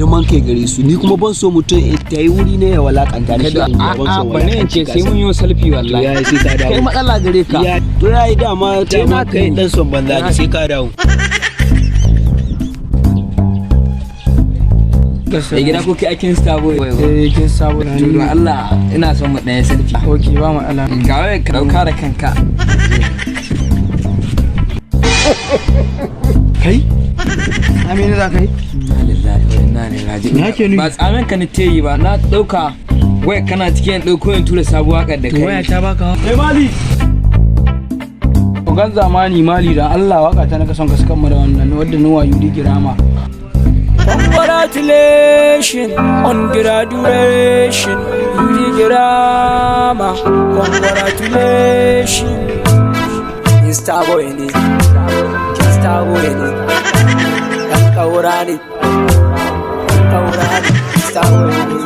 girman kai gare su ni kuma ban so mutum ta yi wuri ne ya walakanta ni shi a ba ne ce sai mun yi selfie wallahi yayi sai ka dawo kai matsala gare ka to yayi dama kai dan son banza ne sai ka dawo da gida ko kai akin Sabuwar kin Sabuwar to don Allah ina son mu ɗaya selfie okay ba mu ala ga wai ka dauka da kanka kai amina za kai inna lillahi wa inna ilaihi raji'un ba tsamen ka ne teyi ba na dauka wai kana cikin dauko yin tura sabuwa wakar da kai waya ta baka mali Ogan zamani mali da Allah waka ta naka son ka saka mu da wannan wadda nuwa yudi girama. Congratulations on graduation yudi girama. Congratulations Mr. Boy ne Mr. Boy ne Kaurani Mr. Boy ne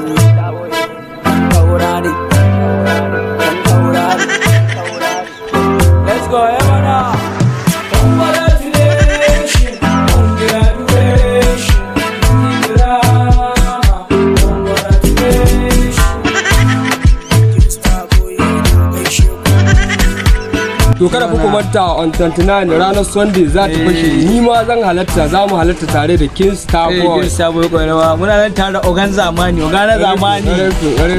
Kaurani Let's go, Emana. Congratulations on graduation. To kada ku manta on 29 ranar Sunday za ta fashe ni ma zan halatta za mu halatta tare da King Sabuwar. King Sabuwar koyarwa muna nan tare da Ogan zamani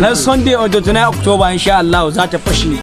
na Sunday on 29 October insha Allah za ta fashe.